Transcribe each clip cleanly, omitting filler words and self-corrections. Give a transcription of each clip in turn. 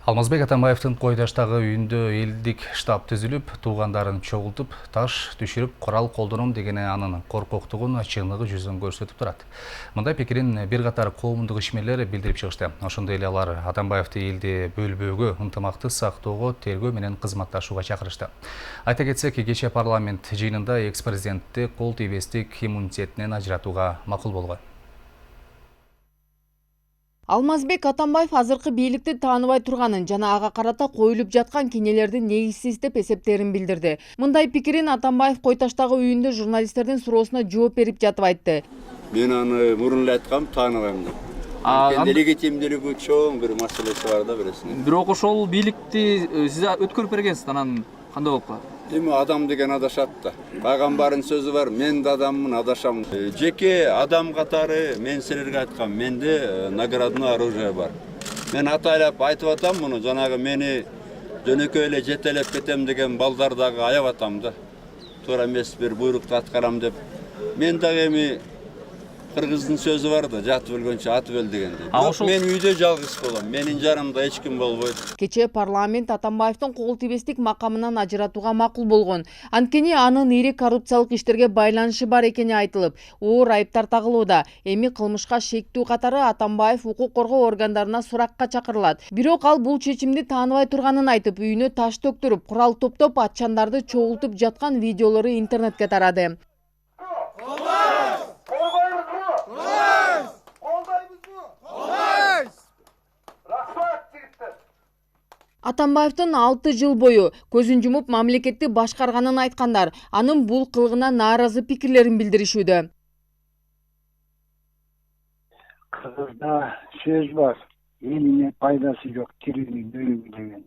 Алмазбек Атамбаевдин Койдаштагы үйүндө элдик штаб түзүлүп, туугандарын чогултуп, таш түшүрүп, курал колдоном дегени анын коркоктугун, чыңдыгы жүзүн көрсөтүп турат. Мындай пикирин бир катар коомдук ишмерлер билдирип чыгышты. Ошондой эле алар Атамбаевди элди бөлбөөгө, ынтымакты сактоого, тергөө менен кызматташууга чакырышты. Айта кетсек, кечээ парламент жыйынында экс-президентти кол тийбестик иммунитетинен ажыратууга макул болгон. Алмазбек Атамбаев азыркы бийликти тааныбай турганын жана ага карата коюлуп жаткан кинелердин негизсиз деп эсептерин билдирди. Мындай пикирин Атамбаев Койташтагы үйүндө журналисттердин суроосуна жооп берип жатып айтты. Мен аны мурун эле айткам, тааныбайм деп. Легитимдүүлүгү чоң бир маселеси бар да бересине. Бирок ошол бийликти сиз өткөрүп бергенсиз, анан кандай болуп калат? Эми адам деген адашат да. Пайгамбардын сөзү бар, мен да адаммын, адашам. Жеке адам катары мен силерге айткам, менде наградное оружие бар. Мен атайлап айтып атам муну, жанагы мени жөнөкөй эле жетелеп кетем деген балдар дагы аяб атам да. Туура эмес бир буйрукту аткарам деп. Мен дагы эми кыргыздын сөзү бар да, жатып өлгөнчө атып өл дегендей. Мен үйдө жалгыз болом, менин жарымда эч ким болбойт. Кечээ парламент Атамбаевдин кол тийбестик макамынан ажыратууга макул болгон. Анткени анын ири коррупциялык иштерге байланышы бар экени айтылып, оор айыптар тагылууда. Эми кылмышка шектүү катары Атамбаев укук коргоо органдарына суракка чакырылат. Бирок ал бул чечимди тааныбай турганын айтып, үйүнө таш төктүрүп, курал топтоп, атчандарды чогултуп жаткан видеолору интернетке тарады. Атамбаевдин 6 жыл бою көзүн жумуп мамлекетти башкарганын айткандар анын бул кылыгына нааразы пикирлерин билдиришүүдө. Кыргызда сөз бар, элине пайдасы жок, тирүүнүн өлүмү деген.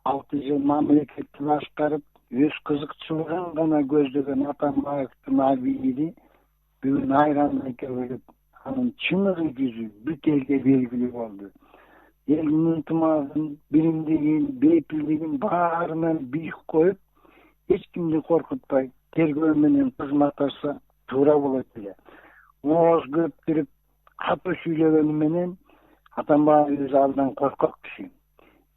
6 жыл мамлекетти башкарып, өз кызыкчылыгын гана көздөгөн Атамбаевдин абийири бүгүн айрандай көгөлүп, анын чыныгы жүзү бүт элге белгилүү болду. Элдин ынтымагын, биримдигин, бейпилдигин баарынан бийик коюп, эч кимди коркутпай, тергөө менен кызматташса туура болот эле. Ооз көптүрүп, катуу сүйлөгөнү менен Атамбаев өз алдынан коркок киши.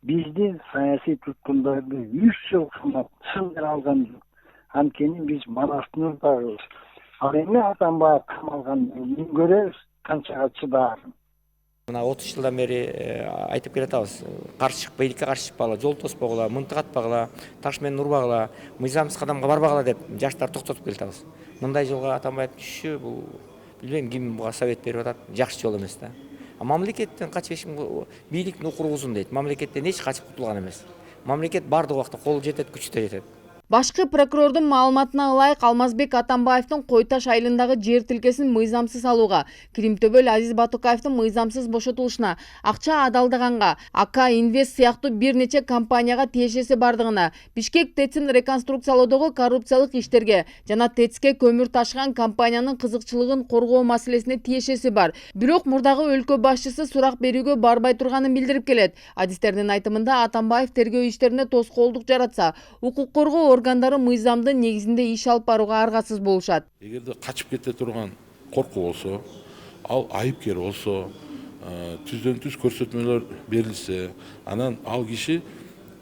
Бизди саясий туткундарды 100 жыл кымап, сындыр алган жок. Анткени биз Манастын ырдагыбыз. Ал эми Атамбаев камалгандан көрөбүз канчага чыдаарын. Мына 30 жылдан бери айтып келатабыз. Каршы бийликке каршы чыкпагыла, жол тоспогула, мынтык атпагыла, таш менен урбагыла, мыйзамсыз кадамга барбагыла деп жаштар токтотуп келатабыз. Мындай жолго Атамбаев түшүшү бул билбейм ким буга совет берип атат, жакшы жол эмес да. Мамлекеттен качып эч ким бийликтин укугузун дейт. Мамлекеттен эч качып кутулган эмес. Мамлекет бардык убакта кол жетет, күчтө жетет. Башкы прокурордун маалыматына ылайык Алмазбек Атамбаевдин Койташ айылындагы жер тилкесин мыйзамсыз алууга, Кримтөбөл Азиз Батукаевдин мыйзамсыз бошотулушуна, акча адалдаганга, АК Инвест сыяктуу бир нече компанияга тиешеси бардыгына, Бишкек ТЭЦин реконструкциялоодогу коррупциялык иштерге жана ТЭЦке көмүр ташыган компаниянын кызыкчылыгын коргоо маселесине тиешеси бар. Бирок мурдагы өлкө башчысы сурак берүүгө барбай турганын билдирип келет. Адистердин айтымында Атамбаев тергөө иштерине тоскоолдук жаратса, укук коргоо органдары мыйзамдын негизинде иш алып барууга аргасыз болушат. Эгерде качып кете турган корку болсо, ал айыпкер болсо, түздөн түз көрсөтмөлөр берилсе, анан ал киши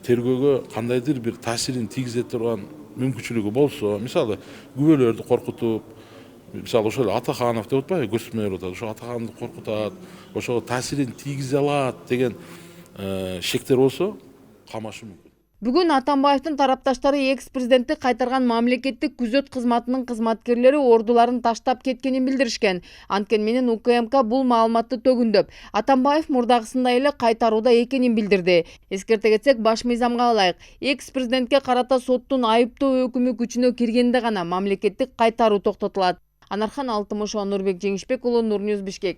тергөөгө кандайдыр бир таасирин тийгизе турган мүмкүнчүлүгү болсо, мисалы күбөлөрдү коркутуп, мисалы ошол Атаханов деп атпайбы, көрсөтмөлөр атат, ошо Атаханды коркутат, ошого таасирин тийгизе алат деген шектер болсо, камашы мүмкүн. Бүгүн Атамбаевдин тарапташтары экс-президентти кайтарган мамлекеттик күзөт кызматынын кызматкерлери ордуларын таштап кеткенин билдиришкен. Анткени менен УКМК бул маалыматты төгүндөп, Атамбаев мурдагысындай эле кайтарууда экенин билдирди. Эскерте кетсек, баш мыйзамга ылайык, экс-президентке карата соттун айыптоо өкүмү күчүнө киргенде гана мамлекеттик кайтаруу токтотулат. Анархан Алтымышева, Нурбек Жеңишбек уулу, Нурньюз, Бишкек.